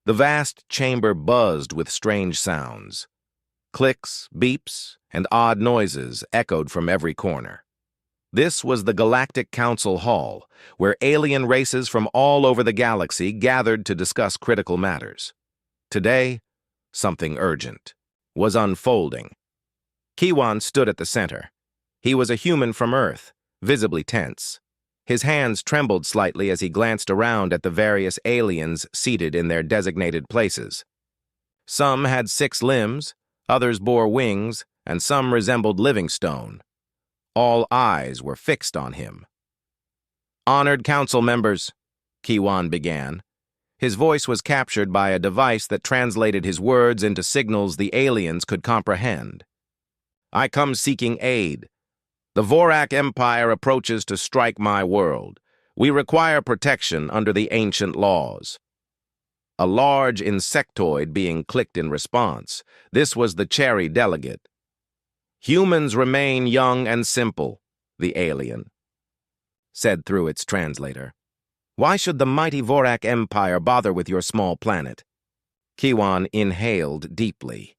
The vast chamber buzzed with strange sounds. Clicks, beeps, and odd noises echoed from every corner. This was the Galactic Council Hall, where alien races from all over the galaxy gathered to discuss critical matters. Today, something urgent was unfolding. Kiwan stood at the center. He was a human from Earth, visibly tense. His hands trembled slightly as he glanced around at the various aliens seated in their designated places. Some had 6 limbs, others bore wings, and some resembled living stone. All eyes were fixed on him. "Honored council members," Kiwan began. His voice was captured by a device that translated his words into signals the aliens could comprehend. "I come seeking aid. The Vorak Empire approaches to strike my world. We require protection under the ancient laws." A large insectoid being clicked in response. This was the Cherry delegate. "Humans remain young and simple," the alien said through its translator. "Why should the mighty Vorak Empire bother with your small planet?" Kiwan inhaled deeply.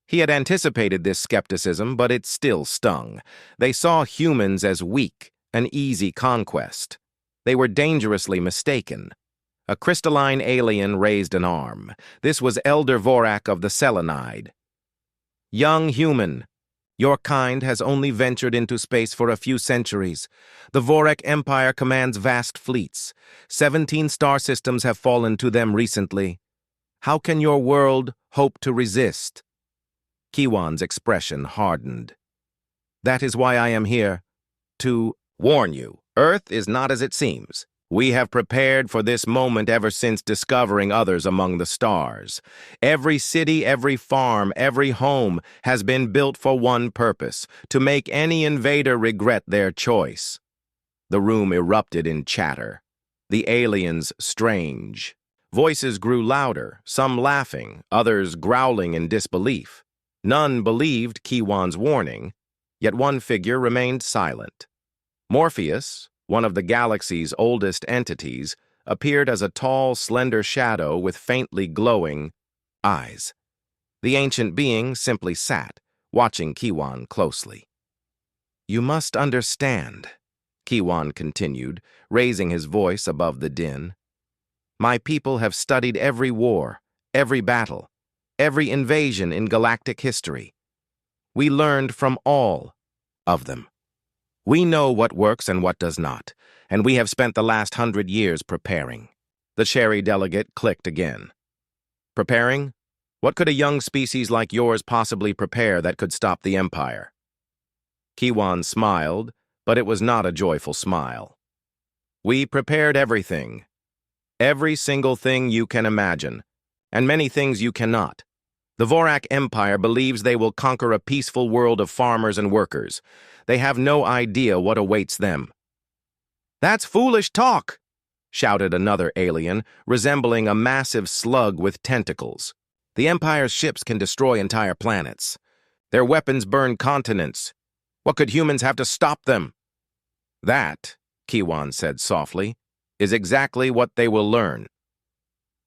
He had anticipated this skepticism, but it still stung. They saw humans as weak, an easy conquest. They were dangerously mistaken. A crystalline alien raised an arm. This was Elder Vorak of the Selenide. "Young human, your kind has only ventured into space for a few centuries. The Vorak Empire commands vast fleets. 17 star systems have fallen to them recently. How can your world hope to resist?" Kiwan's expression hardened. "That is why I am here, to warn you. Earth is not as it seems. We have prepared for this moment ever since discovering others among the stars. Every city, every farm, every home has been built for one purpose, to make any invader regret their choice." The room erupted in chatter. The aliens strange. Voices grew louder, some laughing, others growling in disbelief. None believed Kiwan's warning, yet one figure remained silent. Morpheus, one of the galaxy's oldest entities, appeared as a tall, slender shadow with faintly glowing eyes. The ancient being simply sat, watching Kiwan closely. "You must understand," Kiwan continued, raising his voice above the din. "My people have studied every war, every battle, every invasion in galactic history. We learned from all of them. We know what works and what does not, and we have spent the last 100 years preparing." The Cherry delegate clicked again. "Preparing? What could a young species like yours possibly prepare that could stop the Empire?" Kiwan smiled, but it was not a joyful smile. "We prepared everything. Every single thing you can imagine, and many things you cannot. The Vorak Empire believes they will conquer a peaceful world of farmers and workers. They have no idea what awaits them." "That's foolish talk," shouted another alien, resembling a massive slug with tentacles. "The Empire's ships can destroy entire planets. Their weapons burn continents. What could humans have to stop them?" "That," Kiwan said softly, "is exactly what they will learn."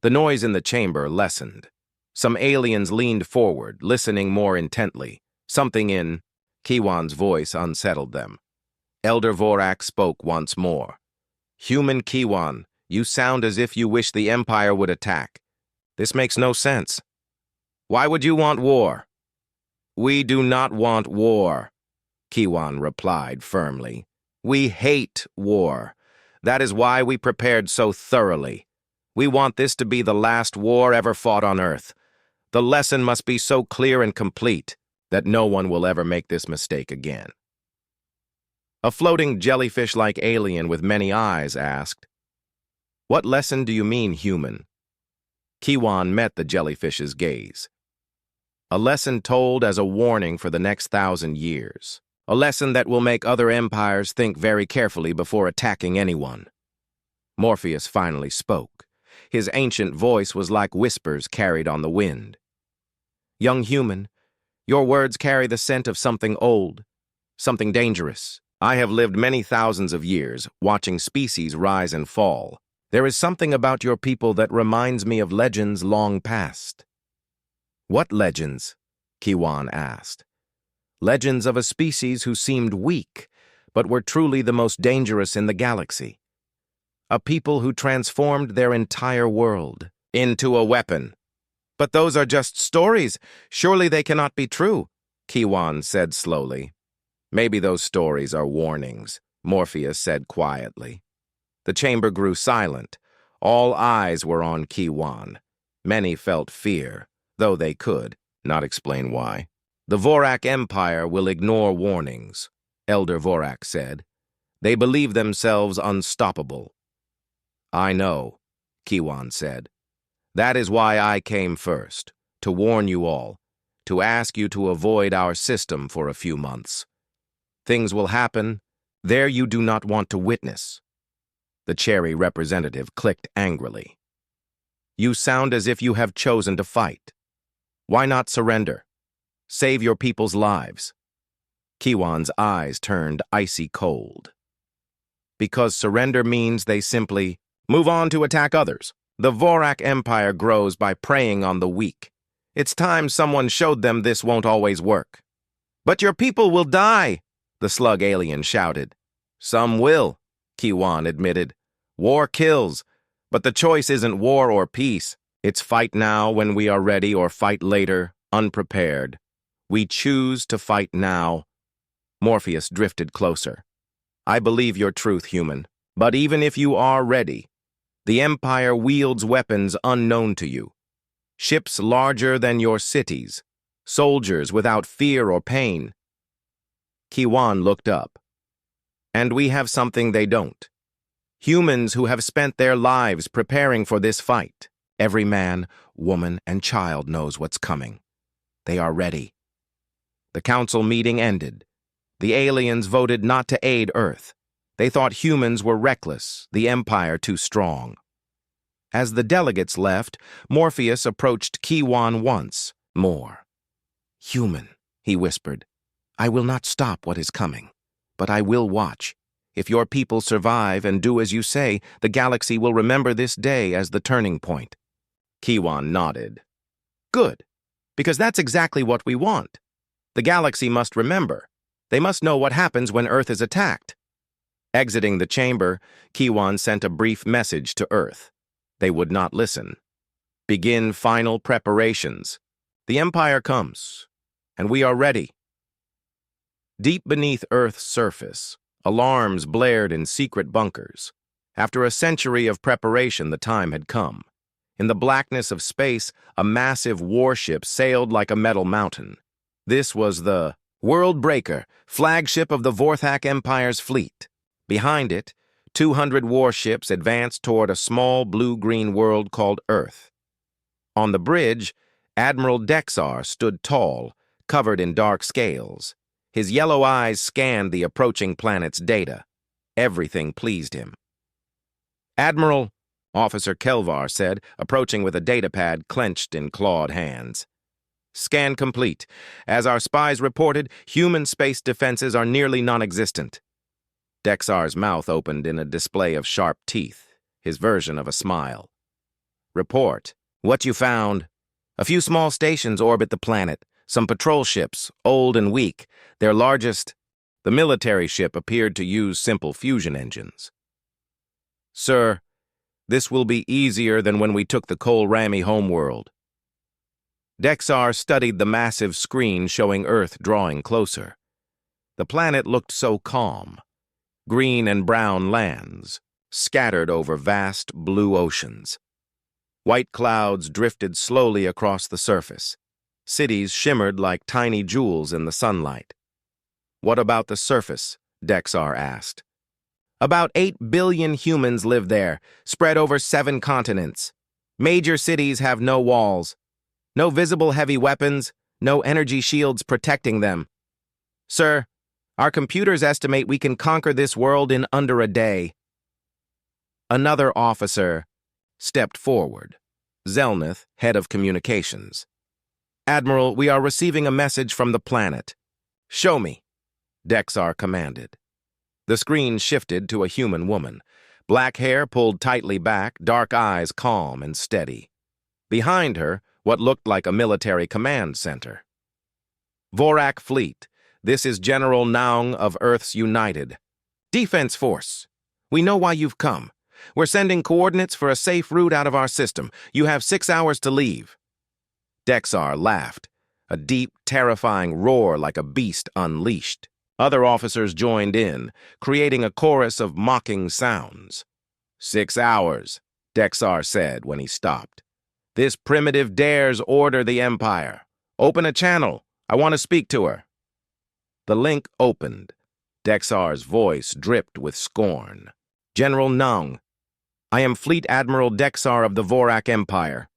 The noise in the chamber lessened. Some aliens leaned forward, listening more intently. Something in Kiwan's voice unsettled them. Elder Vorak spoke once more. "Human Kiwan, you sound as if you wish the Empire would attack. This makes no sense. Why would you want war?" "We do not want war," Kiwan replied firmly. "We hate war. That is why we prepared so thoroughly. We want this to be the last war ever fought on Earth. The lesson must be so clear and complete that no one will ever make this mistake again." A floating jellyfish-like alien with many eyes asked, "What lesson do you mean, human?" Kiwan met the jellyfish's gaze. "A lesson told as a warning for the next 1,000 years. A lesson that will make other empires think very carefully before attacking anyone." Morpheus finally spoke. His ancient voice was like whispers carried on the wind. "Young human, your words carry the scent of something old, something dangerous. I have lived many thousands of years, watching species rise and fall. There is something about your people that reminds me of legends long past. What legends? Kiwan asked. Legends of a species who seemed weak, but were truly the most dangerous in the galaxy. A people who transformed their entire world into a weapon. But those are just stories. Surely they cannot be true, Kiwan said slowly. Maybe those stories are warnings, Morpheus said quietly. The chamber grew silent. All eyes were on Kiwan. Many felt fear, though they could not explain why. The Vorak Empire will ignore warnings, Elder Vorak said. They believe themselves unstoppable. I know, Kiwan said. That is why I came first, to warn you all, to ask you to avoid our system for a few months. Things will happen there you do not want to witness. The Cherry representative clicked angrily. You sound as if you have chosen to fight. Why not surrender? Save your people's lives. Kiwan's eyes turned icy cold. Because surrender means they simply move on to attack others. The Vorak Empire grows by preying on the weak. It's time someone showed them this won't always work. But your people will die, the slug alien shouted. Some will, Kiwan admitted. War kills, but the choice isn't war or peace. It's fight now when we are ready or fight later, unprepared. We choose to fight now. Morpheus drifted closer. I believe your truth, human. But even if you are ready, the Empire wields weapons unknown to you. Ships larger than your cities. Soldiers without fear or pain. Kiwan looked up. And we have something they don't. Humans who have spent their lives preparing for this fight. Every man, woman, and child knows what's coming. They are ready. The council meeting ended. The aliens voted not to aid Earth. They thought humans were reckless, the Empire too strong. As the delegates left, Morpheus approached Kiwan once more. Human, he whispered, I will not stop what is coming, but I will watch. If your people survive and do as you say, the galaxy will remember this day as the turning point. Kiwan nodded. Good, because that's exactly what we want. The galaxy must remember. They must know what happens when Earth is attacked. Exiting the chamber, Kiwan sent a brief message to Earth. They would not listen. Begin final preparations. The Empire comes, and we are ready. Deep beneath Earth's surface, alarms blared in secret bunkers. After a century of preparation, the time had come. In the blackness of space, a massive warship sailed like a metal mountain. This was the World Breaker, flagship of the Vorthak Empire's fleet. Behind it, 200 warships advanced toward a small blue-green world called Earth. On the bridge, Admiral Dexar stood tall, covered in dark scales. His yellow eyes scanned the approaching planet's data. Everything pleased him. Admiral, Officer Kelvar said, approaching with a datapad clenched in clawed hands. Scan complete. As our spies reported, human space defenses are nearly non-existent. Dexar's mouth opened in a display of sharp teeth, his version of a smile. Report. What you found? A few small stations orbit the planet. Some patrol ships, old and weak. Their largest, the military ship, appeared to use simple fusion engines. Sir, this will be easier than when we took the Kohlrami homeworld. Dexar studied the massive screen showing Earth drawing closer. The planet looked so calm. Green and brown lands, scattered over vast blue oceans. White clouds drifted slowly across the surface. Cities shimmered like tiny jewels in the sunlight. What about the surface? Dexar asked. About 8 billion humans live there, spread over 7 continents. Major cities have no walls. No visible heavy weapons, no energy shields protecting them. Sir, our computers estimate we can conquer this world in under a day. Another officer stepped forward. Zelnith, head of communications. Admiral, we are receiving a message from the planet. Show me, Dexar commanded. The screen shifted to a human woman. Black hair pulled tightly back, dark eyes calm and steady. Behind her, what looked like a military command center. Vorak Fleet, this is General Naung of Earth's United Defense Force. We know why you've come. We're sending coordinates for a safe route out of our system. You have 6 hours to leave. Dexar laughed, a deep, terrifying roar like a beast unleashed. Other officers joined in, creating a chorus of mocking sounds. 6 hours, Dexar said when he stopped. This primitive dares order the Empire. Open a channel. I want to speak to her. The link opened. Dexar's voice dripped with scorn. General Naung, I am Fleet Admiral Dexar of the Vorak Empire.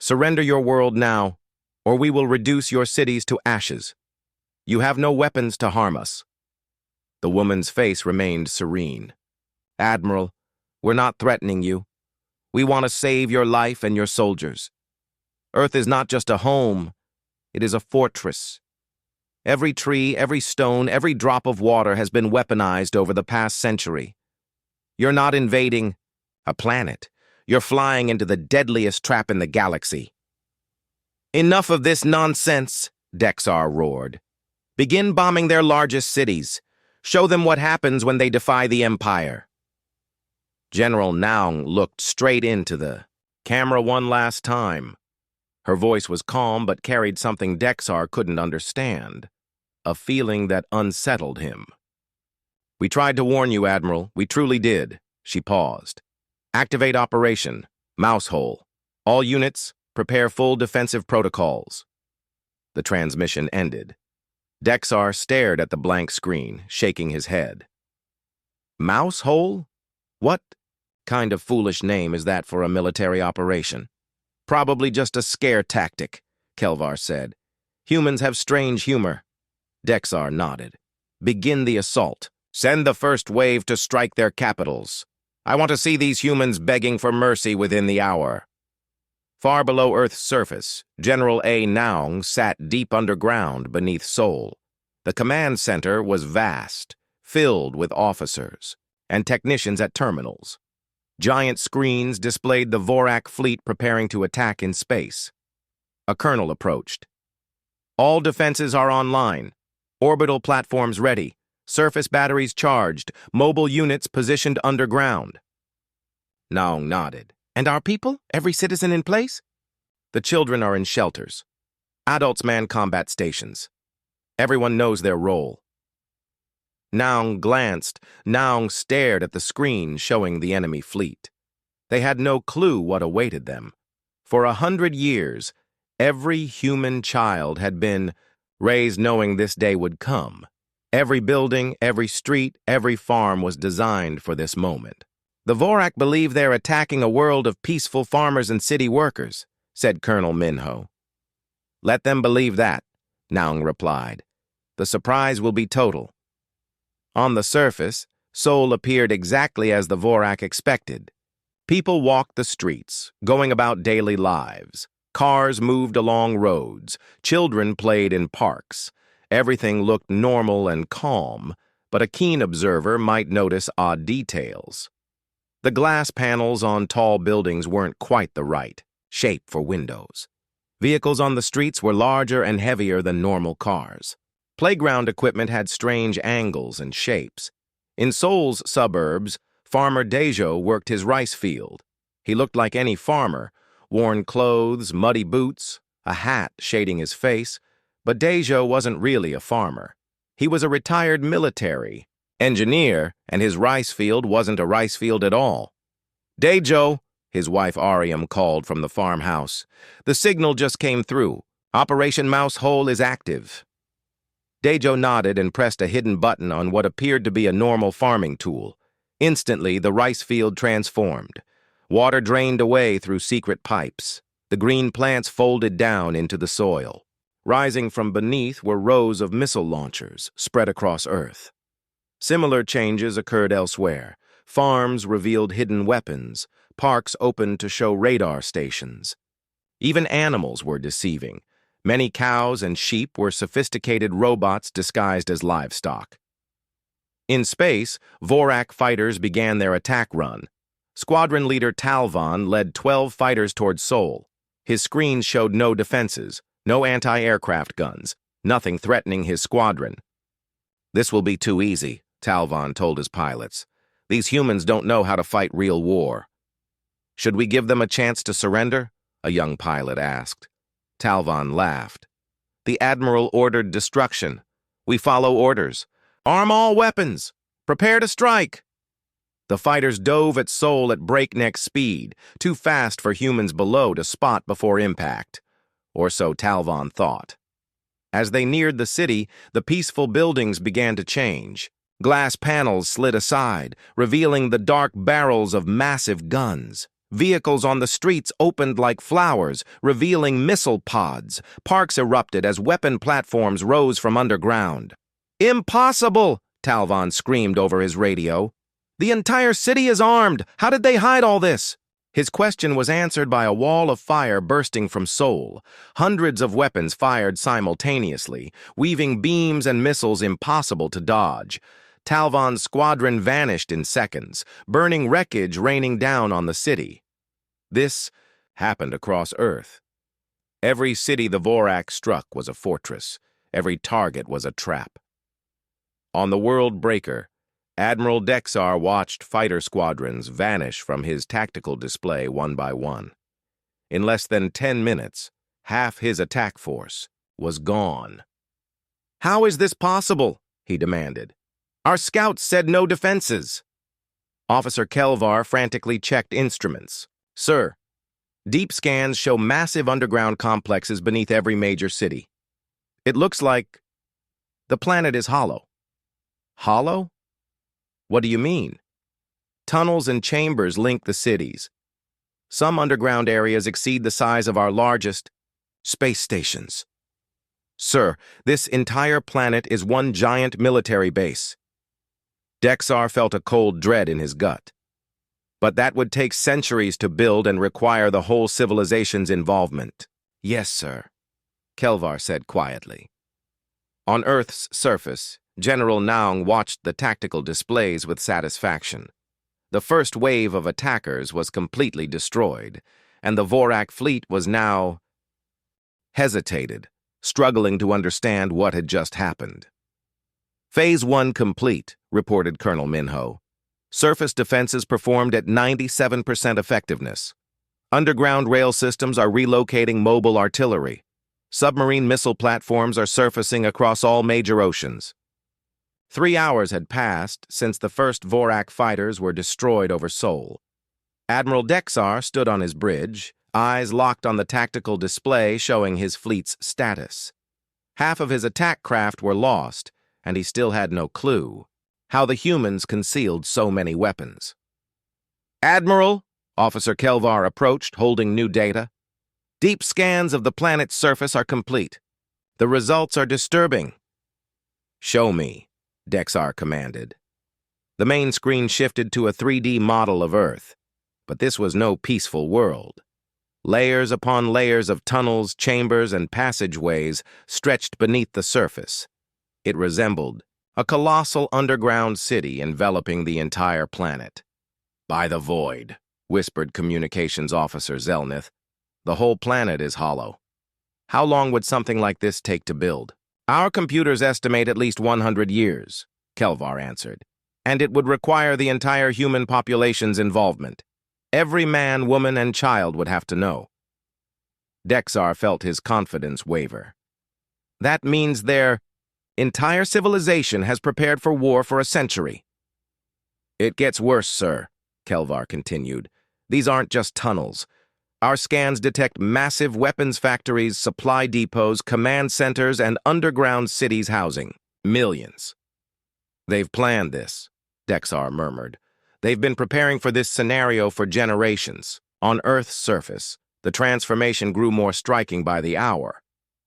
Surrender your world now, or we will reduce your cities to ashes. You have no weapons to harm us. The woman's face remained serene. Admiral, we're not threatening you. We want to save your life and your soldiers. Earth is not just a home, it is a fortress. Every tree, every stone, every drop of water has been weaponized over the past century. You're not invading a planet. You're flying into the deadliest trap in the galaxy. Enough of this nonsense, Dexar roared. Begin bombing their largest cities. Show them what happens when they defy the Empire. General Naung looked straight into the camera one last time. Her voice was calm but carried something Dexar couldn't understand, a feeling that unsettled him. We tried to warn you, Admiral. We truly did. She paused. Activate operation. Mousehole. All units, prepare full defensive protocols. The transmission ended. Dexar stared at the blank screen, shaking his head. Mousehole? What kind of foolish name is that for a military operation? Probably just a scare tactic, Kelvar said. Humans have strange humor. Dexar nodded. Begin the assault. Send the first wave to strike their capitals. I want to see these humans begging for mercy within the hour. Far below Earth's surface, General A. Naung sat deep underground beneath Sol. The command center was vast, filled with officers and technicians at terminals. Giant screens displayed the Vorak fleet preparing to attack in space. A colonel approached. All defenses are online. Orbital platforms ready. Surface batteries charged. Mobile units positioned underground. Naung nodded. And our people? Every citizen in place? The children are in shelters. Adults man combat stations. Everyone knows their role. Naung glanced. Naung stared at the screen showing the enemy fleet. They had no clue what awaited them. For 100 years, every human child had been raised knowing this day would come. Every building, every street, every farm was designed for this moment. The Vorak believe they're attacking a world of peaceful farmers and city workers, said Colonel Minho. Let them believe that, Naung replied. The surprise will be total. On the surface, Sol appeared exactly as the Vorak expected. People walked the streets, going about daily lives. Cars moved along roads. Children played in parks. Everything looked normal and calm, but a keen observer might notice odd details. The glass panels on tall buildings weren't quite the right shape for windows. Vehicles on the streets were larger and heavier than normal cars. Playground equipment had strange angles and shapes. In Sol's suburbs, farmer Dejo worked his rice field. He looked like any farmer, worn clothes, muddy boots, a hat shading his face, but Dejo wasn't really a farmer. He was a retired military engineer, and his rice field wasn't a rice field at all. Dejo, his wife Ariam called from the farmhouse. The signal just came through. Operation Mousehole is active. Dejo nodded and pressed a hidden button on what appeared to be a normal farming tool. Instantly, the rice field transformed. Water drained away through secret pipes. The green plants folded down into the soil. Rising from beneath were rows of missile launchers spread across Earth. Similar changes occurred elsewhere. Farms revealed hidden weapons. Parks opened to show radar stations. Even animals were deceiving. Many cows and sheep were sophisticated robots disguised as livestock. In space, Vorak fighters began their attack run. Squadron leader Talvon led 12 fighters toward Sol. His screens showed no defenses, no anti-aircraft guns, nothing threatening his squadron. "This will be too easy," Talvon told his pilots. "These humans don't know how to fight real war." "Should we give them a chance to surrender?" a young pilot asked. Talvon laughed. "The Admiral ordered destruction. We follow orders. Arm all weapons! Prepare to strike!" The fighters dove at Sol at breakneck speed, too fast for humans below to spot before impact. Or so Talvon thought. As they neared the city, the peaceful buildings began to change. Glass panels slid aside, revealing the dark barrels of massive guns. Vehicles on the streets opened like flowers, revealing missile pods. Parks erupted as weapon platforms rose from underground. "Impossible!" Talvon screamed over his radio. "The entire city is armed! How did they hide all this?" His question was answered by a wall of fire bursting from Sol. Hundreds of weapons fired simultaneously, weaving beams and missiles impossible to dodge. Talvon's squadron vanished in seconds, burning wreckage raining down on the city. This happened across Earth. Every city the Vorak struck was a fortress. Every target was a trap. On the World Breaker, Admiral Dexar watched fighter squadrons vanish from his tactical display one by one. In less than 10 minutes, half his attack force was gone. "How is this possible?" he demanded. "Our scouts said no defenses." Officer Kelvar frantically checked instruments. "Sir, deep scans show massive underground complexes beneath every major city. It looks like the planet is hollow." "Hollow? What do you mean?" "Tunnels and chambers link the cities. Some underground areas exceed the size of our largest space stations." "Sir, this entire planet is one giant military base." Dexar felt a cold dread in his gut. "But that would take centuries to build and require the whole civilization's involvement." "Yes, sir," Kelvar said quietly. On Earth's surface, General Naung watched the tactical displays with satisfaction. The first wave of attackers was completely destroyed, and the Vorak fleet was now hesitated, struggling to understand what had just happened. "Phase 1 complete," reported Colonel Minho. "Surface defenses performed at 97% effectiveness. Underground rail systems are relocating mobile artillery. Submarine missile platforms are surfacing across all major oceans." 3 hours had passed since the first Vorak fighters were destroyed over Sol. Admiral Dexar stood on his bridge, eyes locked on the tactical display showing his fleet's status. Half of his attack craft were lost, and he still had no clue how the humans concealed so many weapons. "Admiral," Officer Kelvar approached, holding new data. "Deep scans of the planet's surface are complete. The results are disturbing." "Show me," Dexar commanded. The main screen shifted to a 3D model of Earth, but this was no peaceful world. Layers upon layers of tunnels, chambers, and passageways stretched beneath the surface. It resembled a colossal underground city enveloping the entire planet. "By the void," whispered Communications Officer Zelnith. "The whole planet is hollow. How long would something like this take to build?" "Our computers estimate at least 100 years, Kelvar answered, "and it would require the entire human population's involvement. Every man, woman, and child would have to know." Dexar felt his confidence waver. "That means their entire civilization has prepared for war for a century." "It gets worse, sir," Kelvar continued. "These aren't just tunnels. Our scans detect massive weapons factories, supply depots, command centers, and underground cities housing millions." "They've planned this," Dexar murmured. "They've been preparing for this scenario for generations." On Earth's surface, the transformation grew more striking by the hour.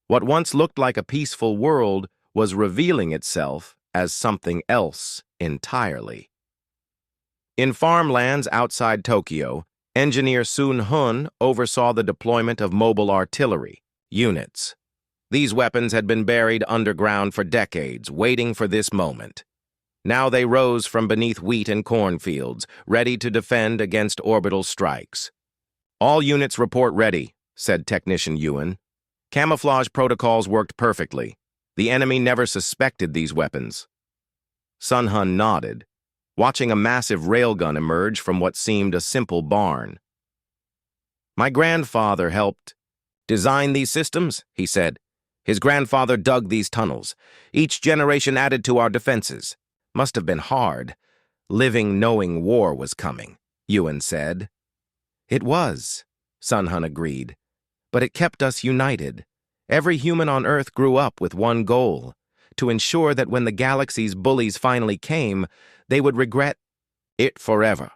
What once looked like a peaceful world was revealing itself as something else entirely. In farmlands outside Tokyo, Engineer Sun Hun oversaw the deployment of mobile artillery units. These weapons had been buried underground for decades, waiting for this moment. Now they rose from beneath wheat and cornfields, ready to defend against orbital strikes. "All units report ready," said Technician Ewan. "Camouflage protocols worked perfectly. The enemy never suspected these weapons." Sun Hun nodded, watching a massive railgun emerge from what seemed a simple barn. "My grandfather helped design these systems," he said. "His grandfather dug these tunnels. Each generation added to our defenses. Must have been hard, living knowing war was coming," Ewan said. "It was," Sun Hun agreed, "but it kept us united. Every human on Earth grew up with one goal, to ensure that when the galaxy's bullies finally came, they would regret it forever."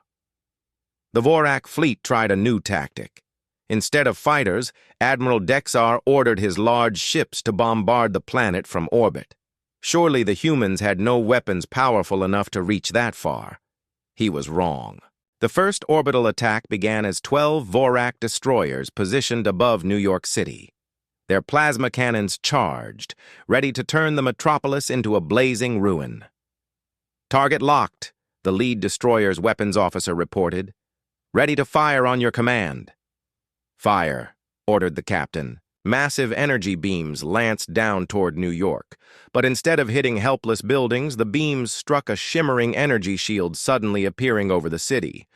The Vorak fleet tried a new tactic. Instead of fighters, Admiral Dexar ordered his large ships to bombard the planet from orbit. Surely the humans had no weapons powerful enough to reach that far. He was wrong. The first orbital attack began as 12 Vorak destroyers positioned above New York City. Their plasma cannons charged, ready to turn the metropolis into a blazing ruin. "Target locked," the lead destroyer's weapons officer reported. "Ready to fire on your command." "Fire," ordered the captain. Massive energy beams lanced down toward New York, but instead of hitting helpless buildings, the beams struck a shimmering energy shield suddenly appearing over the city.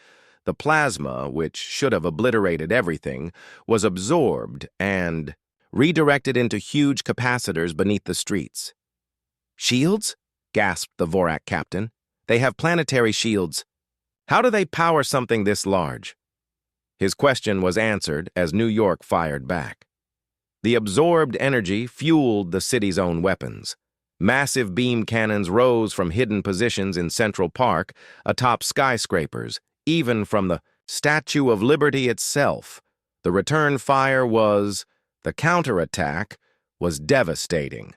The plasma, which should have obliterated everything, was absorbed and redirected into huge capacitors beneath the streets. "Shields?" gasped the Vorak captain. "They have planetary shields. How do they power something this large?" His question was answered as New York fired back. The absorbed energy fueled the city's own weapons. Massive beam cannons rose from hidden positions in Central Park, atop skyscrapers, even from the Statue of Liberty itself. The return fire the counterattack was devastating.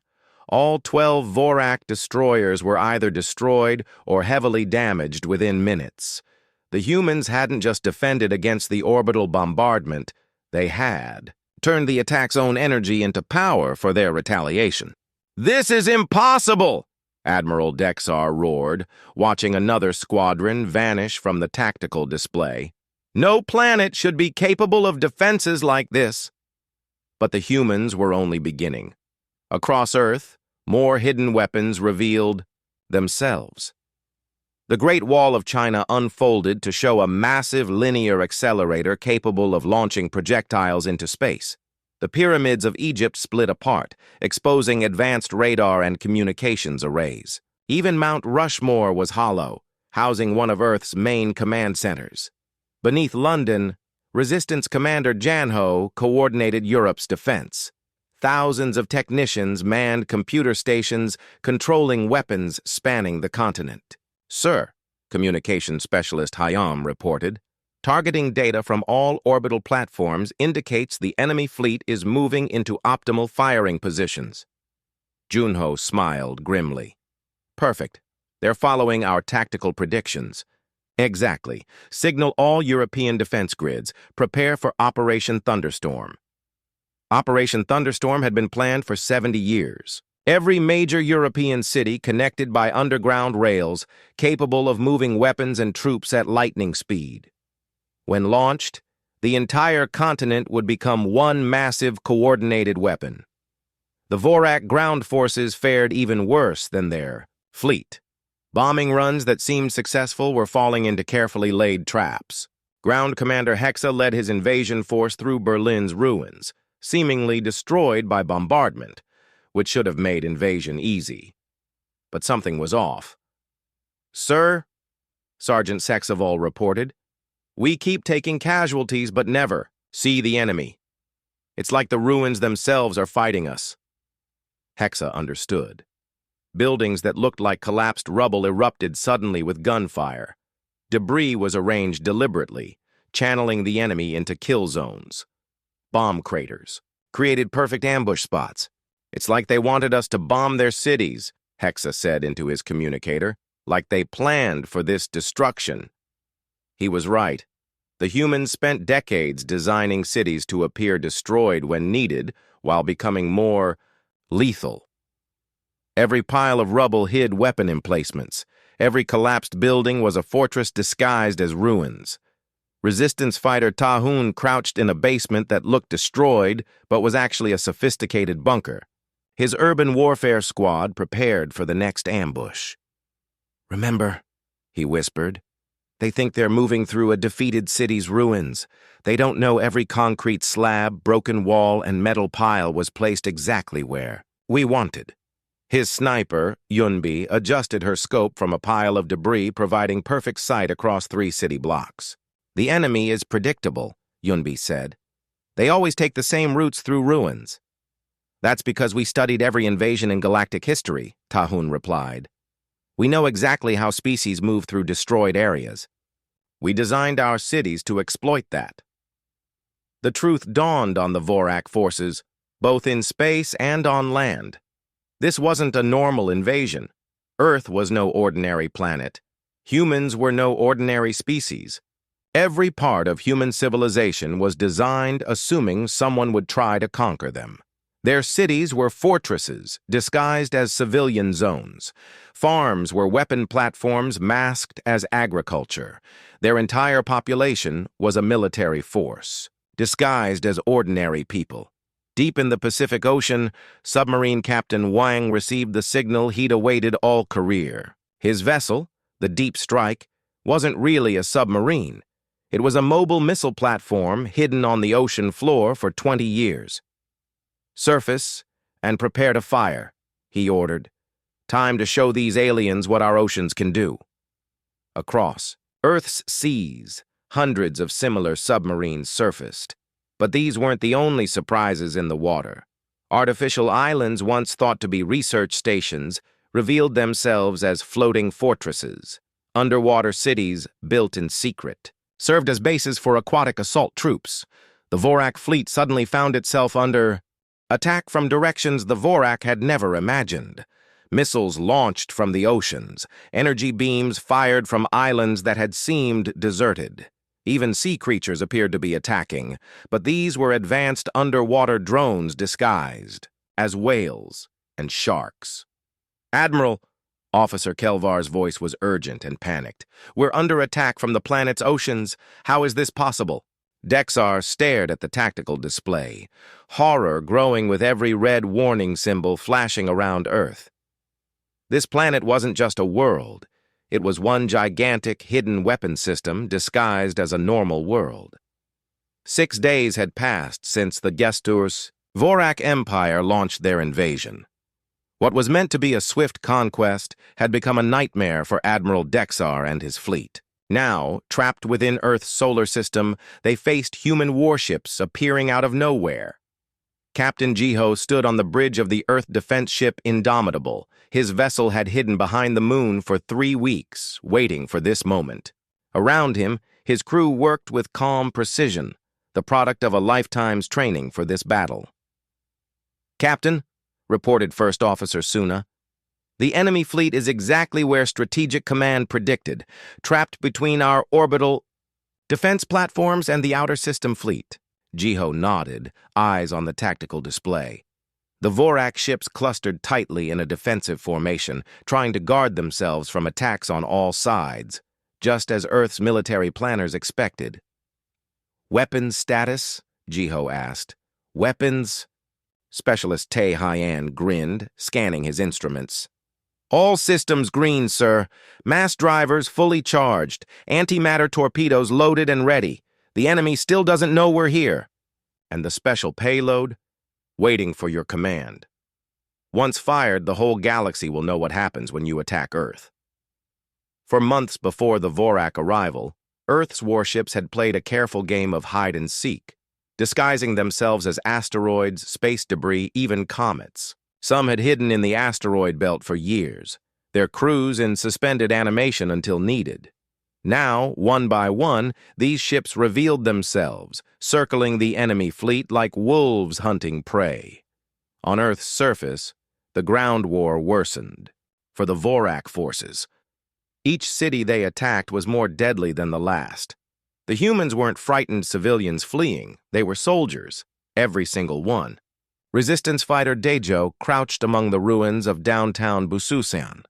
All 12 Vorak destroyers were either destroyed or heavily damaged within minutes. The humans hadn't just defended against the orbital bombardment, they had turned the attack's own energy into power for their retaliation. "This is impossible!" Admiral Dexar roared, watching another squadron vanish from the tactical display. "No planet should be capable of defenses like this." But the humans were only beginning. Across Earth, more hidden weapons revealed themselves. The Great Wall of China unfolded to show a massive linear accelerator capable of launching projectiles into space. The pyramids of Egypt split apart, exposing advanced radar and communications arrays. Even Mount Rushmore was hollow, housing one of Earth's main command centers. Beneath London, Resistance Commander Janho coordinated Europe's defense. Thousands of technicians manned computer stations controlling weapons spanning the continent. "Sir," Communications Specialist Hayam reported, "targeting data from all orbital platforms indicates the enemy fleet is moving into optimal firing positions." Junho smiled grimly. "Perfect. They're following our tactical predictions." "Exactly. Signal all European defense grids. Prepare for Operation Thunderstorm." Operation Thunderstorm had been planned for 70 years. Every major European city connected by underground rails, capable of moving weapons and troops at lightning speed. When launched, the entire continent would become one massive coordinated weapon. The Vorak ground forces fared even worse than their fleet. Bombing runs that seemed successful were falling into carefully laid traps. Ground Commander Hexa led his invasion force through Berlin's ruins, seemingly destroyed by bombardment, which should have made invasion easy. But something was off. "Sir," Sergeant Sexavol reported, "we keep taking casualties but never see the enemy. It's like the ruins themselves are fighting us." Hexa understood. Buildings that looked like collapsed rubble erupted suddenly with gunfire. Debris was arranged deliberately, channeling the enemy into kill zones. Bomb craters created perfect ambush spots. "It's like they wanted us to bomb their cities," Hexa said into his communicator, "like they planned for this destruction." He was right. The humans spent decades designing cities to appear destroyed when needed, while becoming more lethal. Every pile of rubble hid weapon emplacements. Every collapsed building was a fortress disguised as ruins. Resistance fighter Tahun crouched in a basement that looked destroyed but was actually a sophisticated bunker. His urban warfare squad prepared for the next ambush. "Remember," he whispered, "they think they're moving through a defeated city's ruins. They don't know every concrete slab, broken wall, and metal pile was placed exactly where we wanted." His sniper, Yunbi, adjusted her scope from a pile of debris, providing perfect sight across 3 city blocks. "The enemy is predictable," Yunbi said. "They always take the same routes through ruins." "That's because we studied every invasion in galactic history," Tahun replied. "We know exactly how species move through destroyed areas. We designed our cities to exploit that." The truth dawned on the Vorak forces, both in space and on land. This wasn't a normal invasion. Earth was no ordinary planet. Humans were no ordinary species. Every part of human civilization was designed assuming someone would try to conquer them. Their cities were fortresses disguised as civilian zones. Farms were weapon platforms masked as agriculture. Their entire population was a military force, disguised as ordinary people. Deep in the Pacific Ocean, submarine Captain Wang received the signal he'd awaited all career. His vessel, the Deep Strike, wasn't really a submarine. It was a mobile missile platform hidden on the ocean floor for 20 years. "Surface and prepare to fire," he ordered. "Time to show these aliens what our oceans can do." Across Earth's seas, hundreds of similar submarines surfaced. But these weren't the only surprises in the water. Artificial islands, once thought to be research stations, revealed themselves as floating fortresses. Underwater cities, built in secret, served as bases for aquatic assault troops. The Vorak fleet suddenly found itself under attack from directions the Vorak had never imagined. Missiles launched from the oceans, energy beams fired from islands that had seemed deserted. Even sea creatures appeared to be attacking, but these were advanced underwater drones disguised as whales and sharks. "Admiral," Officer Kelvar's voice was urgent and panicked. "We're under attack from the planet's oceans. How is this possible?" Dexar stared at the tactical display, horror growing with every red warning symbol flashing around Earth. This planet wasn't just a world. It was one gigantic, hidden weapon system disguised as a normal world. 6 days had passed since the Gestur's Vorak Empire launched their invasion. What was meant to be a swift conquest had become a nightmare for Admiral Dexar and his fleet. Now, trapped within Earth's solar system, they faced human warships appearing out of nowhere. Captain Jiho stood on the bridge of the Earth defense ship Indomitable. His vessel had hidden behind the moon for 3 weeks, waiting for this moment. Around him, his crew worked with calm precision, the product of a lifetime's training for this battle. "Captain," reported First Officer Suna, "the enemy fleet is exactly where Strategic Command predicted, trapped between our orbital defense platforms and the outer system fleet." Jiho nodded, eyes on the tactical display. The Vorak ships clustered tightly in a defensive formation, trying to guard themselves from attacks on all sides, just as Earth's military planners expected. "Weapons status?" Jiho asked. "Weapons?" Specialist Tae Hyan grinned, scanning his instruments. "All systems green, sir. Mass drivers fully charged. Antimatter torpedoes loaded and ready. The enemy still doesn't know we're here." "And the special payload?" "Waiting for your command. Once fired, the whole galaxy will know what happens when you attack Earth." For months before the Vorak arrival, Earth's warships had played a careful game of hide-and-seek, disguising themselves as asteroids, space debris, even comets. Some had hidden in the asteroid belt for years, their crews in suspended animation until needed. Now, one by one, these ships revealed themselves, circling the enemy fleet like wolves hunting prey. On Earth's surface, the ground war worsened. For the Vorak forces, each city they attacked was more deadly than the last. The humans weren't frightened civilians fleeing, they were soldiers, every single one. Resistance fighter Daejo crouched among the ruins of downtown Bususan,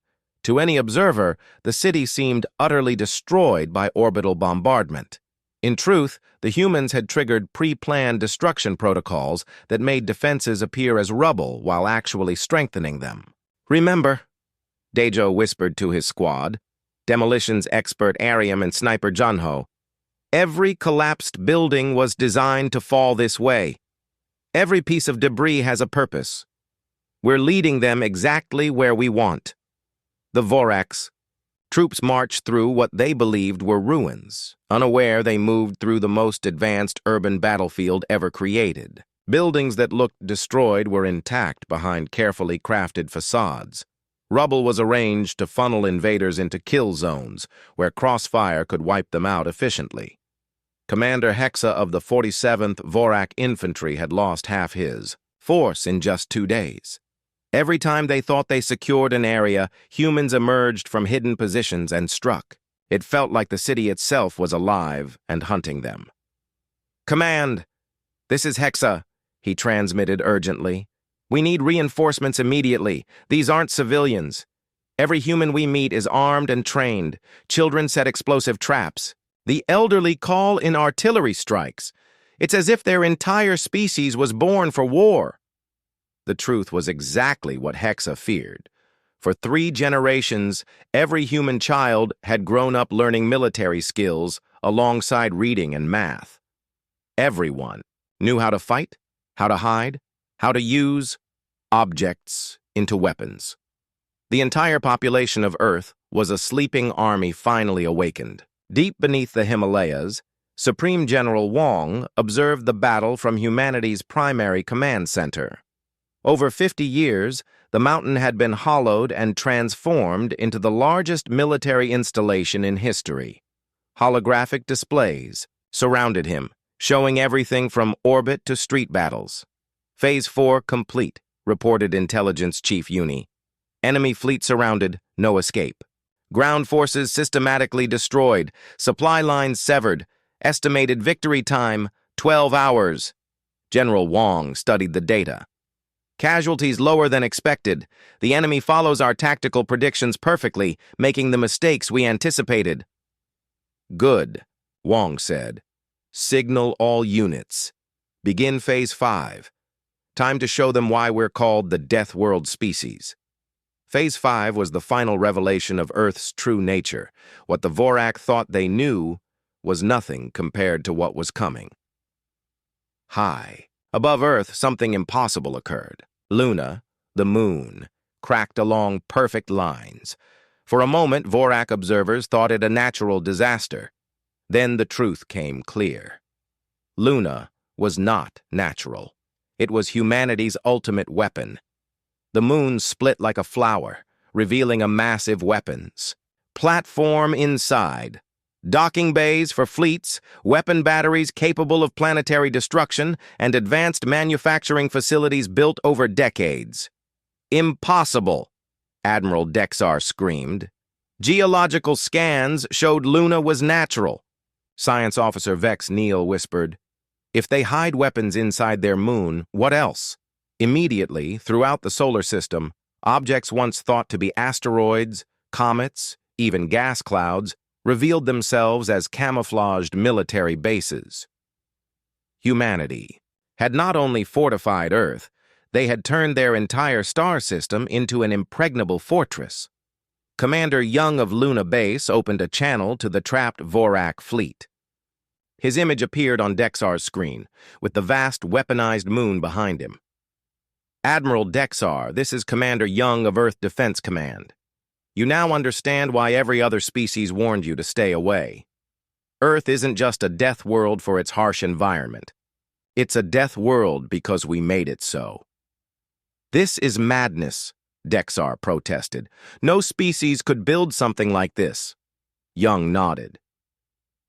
To any observer, the city seemed utterly destroyed by orbital bombardment. In truth, the humans had triggered pre-planned destruction protocols that made defenses appear as rubble while actually strengthening them. "Remember," Daejo whispered to his squad, demolitions expert Ariam and sniper Junho, "every collapsed building was designed to fall this way. Every piece of debris has a purpose. We're leading them exactly where we want." The Voraks. Troops marched through what they believed were ruins. Unaware, they moved through the most advanced urban battlefield ever created. Buildings that looked destroyed were intact behind carefully crafted facades. Rubble was arranged to funnel invaders into kill zones, where crossfire could wipe them out efficiently. Commander Hexa of the 47th Vorak Infantry had lost half his force in just 2 days. Every time they thought they secured an area, humans emerged from hidden positions and struck. It felt like the city itself was alive and hunting them. "Command, this is Hexa," he transmitted urgently. "We need reinforcements immediately. These aren't civilians. Every human we meet is armed and trained. Children set explosive traps. The elderly call in artillery strikes. It's as if their entire species was born for war." The truth was exactly what Hexa feared. For 3 generations, every human child had grown up learning military skills alongside reading and math. Everyone knew how to fight, how to hide, how to use objects into weapons. The entire population of Earth was a sleeping army finally awakened. Deep beneath the Himalayas, Supreme General Wong observed the battle from humanity's primary command center. Over 50 years, the mountain had been hollowed and transformed into the largest military installation in history. Holographic displays surrounded him, showing everything from orbit to street battles. Phase 4 complete, reported Intelligence Chief Uni. Enemy fleet surrounded, no escape. Ground forces systematically destroyed, supply lines severed, estimated victory time, 12 hours. General Wong studied the data. "Casualties lower than expected. The enemy follows our tactical predictions perfectly, making the mistakes we anticipated." "Good," Wong said. "Signal all units. Begin Phase 5. Time to show them why we're called the Death World species." Phase 5 was the final revelation of Earth's true nature. What the Vorak thought they knew was nothing compared to what was coming. High above Earth, something impossible occurred. Luna, the moon, cracked along perfect lines. For a moment, Vorak observers thought it a natural disaster. Then the truth came clear. Luna was not natural. It was humanity's ultimate weapon. The moon split like a flower, revealing a massive weapons platform inside. Docking bays for fleets, weapon batteries capable of planetary destruction, and advanced manufacturing facilities built over decades. "Impossible," Admiral Dexar screamed. "Geological scans showed Luna was natural." Science Officer Vex Neal whispered, "If they hide weapons inside their moon, what else?" Immediately, throughout the solar system, objects once thought to be asteroids, comets, even gas clouds, revealed themselves as camouflaged military bases. Humanity had not only fortified Earth, they had turned their entire star system into an impregnable fortress. Commander Young of Luna Base opened a channel to the trapped Vorak fleet. His image appeared on Dexar's screen, with the vast weaponized moon behind him. "Admiral Dexar, this is Commander Young of Earth Defense Command. You now understand why every other species warned you to stay away. Earth isn't just a death world for its harsh environment. It's a death world because we made it so." "This is madness," Dexar protested. "No species could build something like this." Young nodded.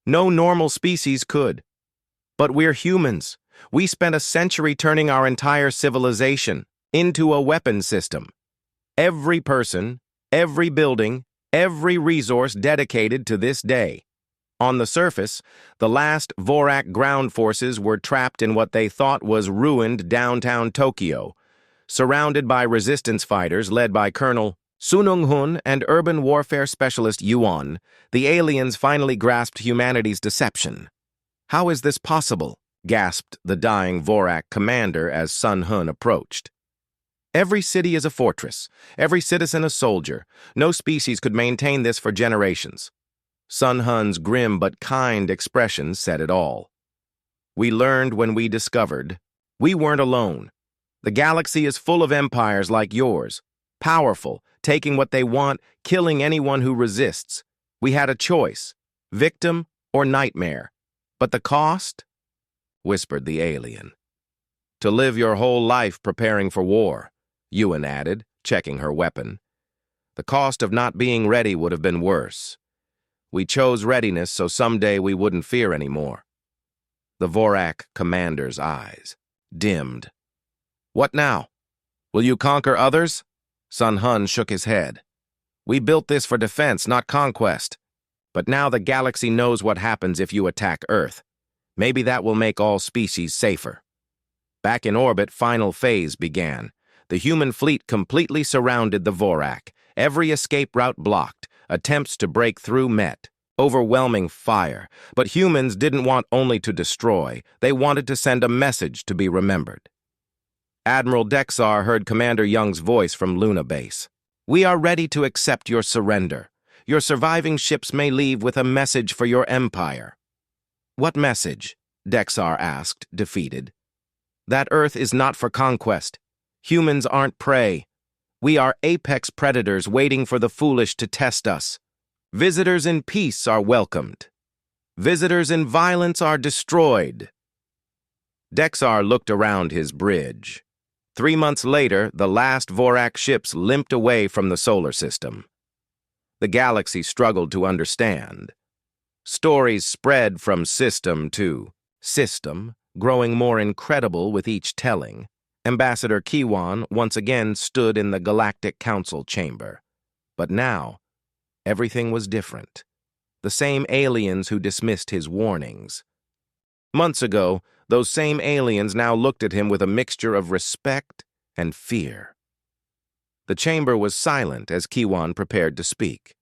"No normal species could. But we're humans. We spent a century turning our entire civilization into a weapon system. Every person, every building, every resource dedicated to this day. On the surface, the last Vorak ground forces were trapped in what they thought was ruined downtown Tokyo, surrounded by resistance fighters led by Colonel Sunung-hun and urban warfare specialist Yuan, the aliens finally grasped humanity's deception. "How is this possible?" gasped the dying Vorak commander as Sun Hun approached. "Every city is a fortress, every citizen a soldier. No species could maintain this for generations." Sun Hun's grim but kind expression said it all. "We learned when we discovered. We weren't alone. The galaxy is full of empires like yours, powerful, taking what they want, killing anyone who resists. We had a choice, victim or nightmare. But the cost?" whispered the alien. "To live your whole life preparing for war," Yuan added, checking her weapon. "The cost of not being ready would have been worse. We chose readiness so someday we wouldn't fear anymore." The Vorak commander's eyes dimmed. "What now? Will you conquer others?" Sun Hun shook his head. "We built this for defense, not conquest. But now the galaxy knows what happens if you attack Earth. Maybe that will make all species safer." Back in orbit, final phase began. The human fleet completely surrounded the Vorak. Every escape route blocked. Attempts to break through met. Overwhelming fire. But humans didn't want only to destroy. They wanted to send a message to be remembered. Admiral Dexar heard Commander Young's voice from Luna Base. "We are ready to accept your surrender. Your surviving ships may leave with a message for your empire." "What message?" Dexar asked, defeated. "That Earth is not for conquest. Humans aren't prey. We are apex predators waiting for the foolish to test us. Visitors in peace are welcomed. Visitors in violence are destroyed." Dexar looked around his bridge. 3 months later, the last Vorak ships limped away from the solar system. The galaxy struggled to understand. Stories spread from system to system, growing more incredible with each telling. Ambassador Kiwan once again stood in the Galactic Council chamber. But now, everything was different. The same aliens who dismissed his warnings. Months ago, those same aliens now looked at him with a mixture of respect and fear. The chamber was silent as Kiwan prepared to speak.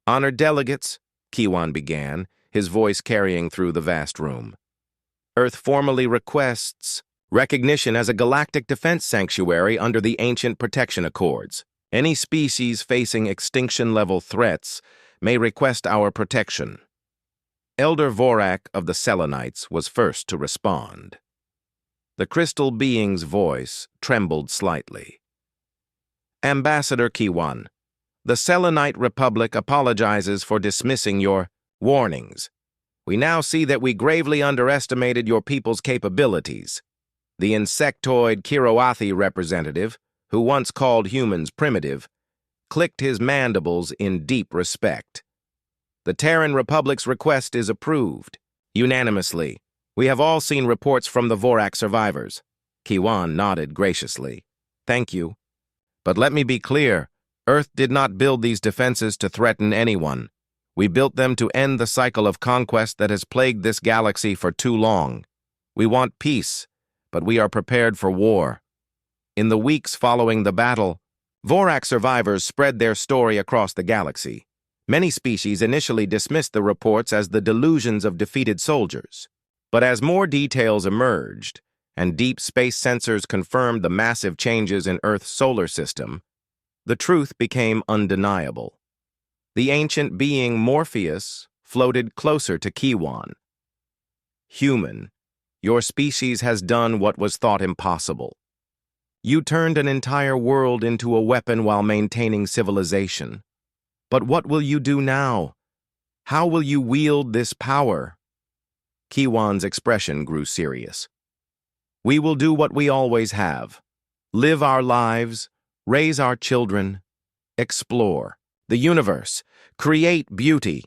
"Honored delegates," Kiwan began, his voice carrying through the vast room. "Earth formally requests recognition as a galactic defense sanctuary under the Ancient Protection Accords. Any species facing extinction-level threats may request our protection." Elder Vorak of the Selenites was first to respond. The crystal being's voice trembled slightly. "Ambassador Kiwan, the Selenite Republic apologizes for dismissing your warnings. We now see that we gravely underestimated your people's capabilities." The insectoid Kiroathi representative, who once called humans primitive, clicked his mandibles in deep respect. "The Terran Republic's request is approved. Unanimously. We have all seen reports from the Vorak survivors." Kiwan nodded graciously. "Thank you. But let me be clear, Earth did not build these defenses to threaten anyone. We built them to end the cycle of conquest that has plagued this galaxy for too long. We want peace, but we are prepared for war." In the weeks following the battle, Vorak survivors spread their story across the galaxy. Many species initially dismissed the reports as the delusions of defeated soldiers. But as more details emerged, and deep space sensors confirmed the massive changes in Earth's solar system, the truth became undeniable. The ancient being Morpheus floated closer to Kiwan. "Human, your species has done what was thought impossible. You turned an entire world into a weapon while maintaining civilization. But what will you do now? How will you wield this power?" Kiwan's expression grew serious. "We will do what we always have. Live our lives, raise our children, explore the universe, create beauty.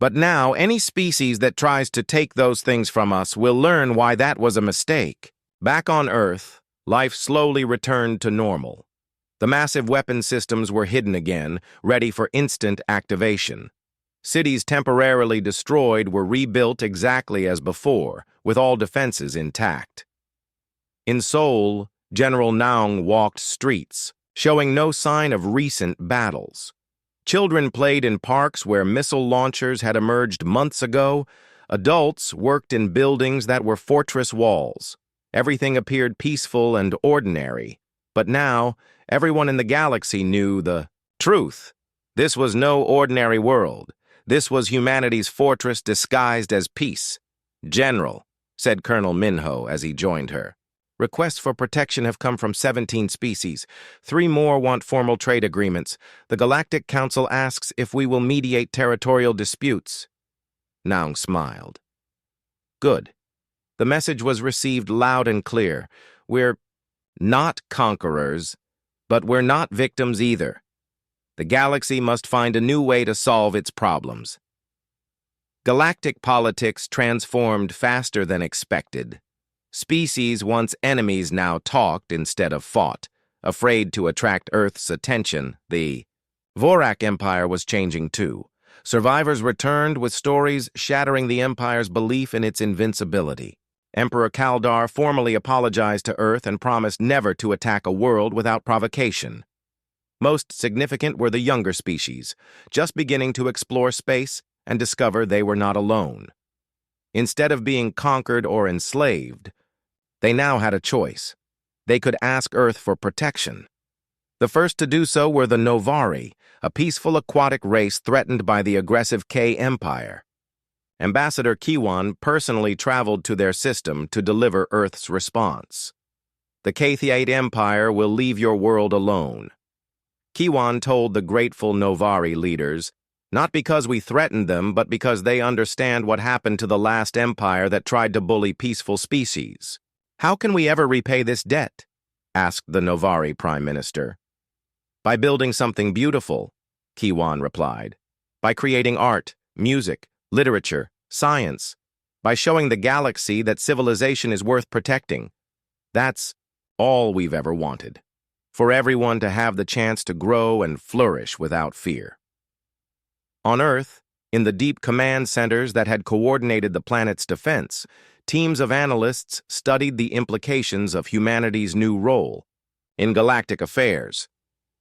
But now, any species that tries to take those things from us will learn why that was a mistake." Back on Earth, life slowly returned to normal. The massive weapon systems were hidden again, ready for instant activation. Cities temporarily destroyed were rebuilt exactly as before, with all defenses intact. In Seoul, General Naung walked streets, showing no sign of recent battles. Children played in parks where missile launchers had emerged months ago. Adults worked in buildings that were fortress walls. Everything appeared peaceful and ordinary. But now, everyone in the galaxy knew the truth. This was no ordinary world. This was humanity's fortress disguised as peace. "General," said Colonel Minho as he joined her, "requests for protection have come from 17 species. 3 more want formal trade agreements. The Galactic Council asks if we will mediate territorial disputes." Naung smiled. "Good." The message was received loud and clear. "We're not conquerors, but we're not victims either. The galaxy must find a new way to solve its problems." Galactic politics transformed faster than expected. Species once enemies now talked instead of fought, afraid to attract Earth's attention. The Vorak Empire was changing too. Survivors returned with stories shattering the Empire's belief in its invincibility. Emperor Kaldar formally apologized to Earth and promised never to attack a world without provocation. Most significant were the younger species, just beginning to explore space and discover they were not alone. Instead of being conquered or enslaved, they now had a choice. They could ask Earth for protection. The first to do so were the Novari, a peaceful aquatic race threatened by the aggressive K Empire. Ambassador Kiwan personally traveled to their system to deliver Earth's response. "The Kathiate Empire will leave your world alone." Kiwan told the grateful Novari leaders, "Not because we threatened them, but because they understand what happened to the last empire that tried to bully peaceful species." "How can we ever repay this debt?" asked the Novari Prime Minister. "By building something beautiful," Kiwan replied. "By creating art, music, literature, science. By showing the galaxy that civilization is worth protecting. That's all we've ever wanted. For everyone to have the chance to grow and flourish without fear." On Earth, in the deep command centers that had coordinated the planet's defense, teams of analysts studied the implications of humanity's new role in galactic affairs.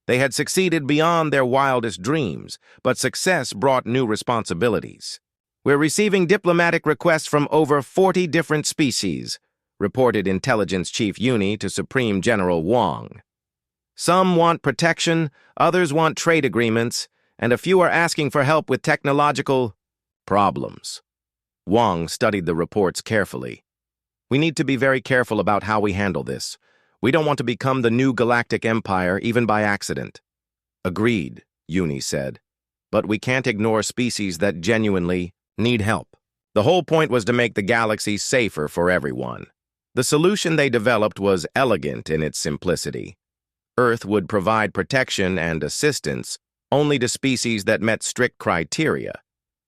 They had succeeded beyond their wildest dreams, but success brought new responsibilities. "We're receiving diplomatic requests from over 40 different species," reported Intelligence Chief Uni to Supreme General Wang. "Some want protection, others want trade agreements, and a few are asking for help with technological problems." Wang studied the reports carefully. "We need to be very careful about how we handle this. We don't want to become the new galactic empire, even by accident." "Agreed," Uni said. "But we can't ignore species that genuinely need help." The whole point was to make the galaxy safer for everyone. The solution they developed was elegant in its simplicity. Earth would provide protection and assistance only to species that met strict criteria.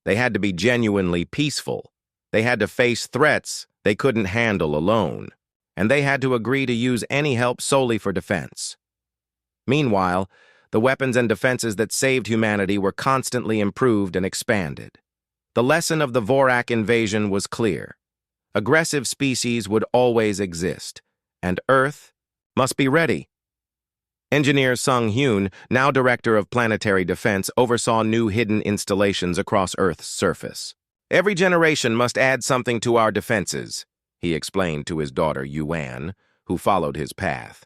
They had to be genuinely peaceful. They had to face threats they couldn't handle alone. And they had to agree to use any help solely for defense. Meanwhile, the weapons and defenses that saved humanity were constantly improved and expanded. The lesson of the Vorak invasion was clear. Aggressive species would always exist, and Earth must be ready. Engineer Sung Hyun, now Director of Planetary Defense, oversaw new hidden installations across Earth's surface. "Every generation must add something to our defenses," he explained to his daughter Yuan, who followed his path.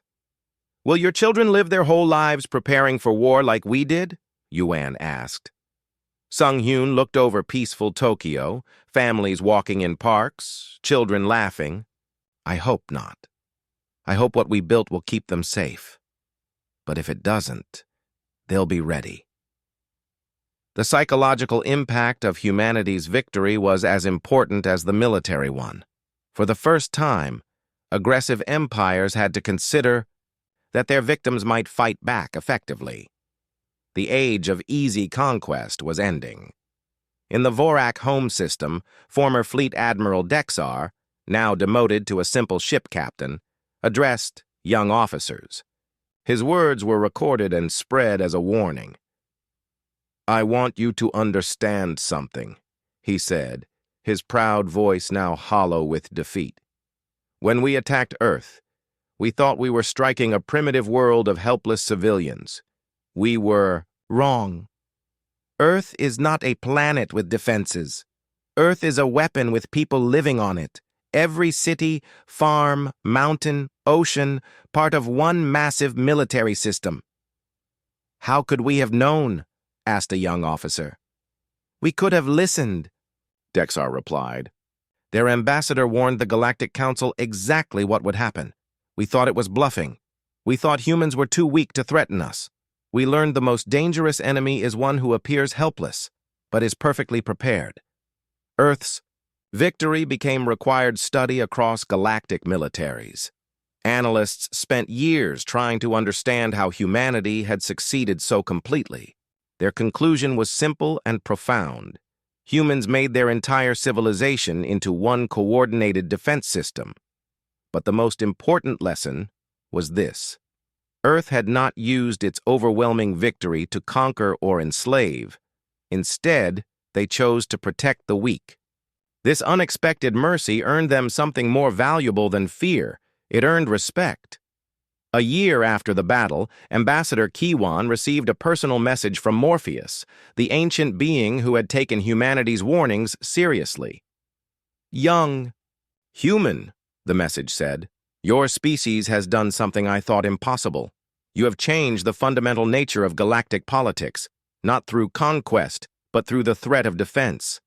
"Will your children live their whole lives preparing for war like we did?" Yuan asked. Sung Hyun looked over peaceful Tokyo, families walking in parks, children laughing. "I hope not. I hope what we built will keep them safe. But if it doesn't, they'll be ready." The psychological impact of humanity's victory was as important as the military one. For the first time, aggressive empires had to consider that their victims might fight back effectively. The age of easy conquest was ending. In the Vorak home system, former Fleet Admiral Dexar, now demoted to a simple ship captain, addressed young officers. His words were recorded and spread as a warning. "I want you to understand something," he said, his proud voice now hollow with defeat. "When we attacked Earth, We thought we were striking a primitive world of helpless civilians. We were wrong. Earth is not a planet with defenses. Earth is a weapon with people living on it. Every city, farm, mountain, ocean, part of one massive military system. How could we have known? Asked a young officer. We could have listened, Dexar replied. Their ambassador warned the Galactic Council exactly what would happen. We thought it was bluffing. We thought humans were too weak to threaten us. We learned the most dangerous enemy is one who appears helpless, but is perfectly prepared. Earth's victory became required study across galactic militaries. Analysts spent years trying to understand how humanity had succeeded so completely. Their conclusion was simple and profound. Humans made their entire civilization into one coordinated defense system. But the most important lesson was this. Earth had not used its overwhelming victory to conquer or enslave. Instead, they chose to protect the weak. This unexpected mercy earned them something more valuable than fear. It earned respect. A year after the battle, Ambassador Kiwan received a personal message from Morpheus, the ancient being who had taken humanity's warnings seriously. Young, human, the message said, your species has done something I thought impossible. You have changed the fundamental nature of galactic politics, not through conquest, but through the threat of defense.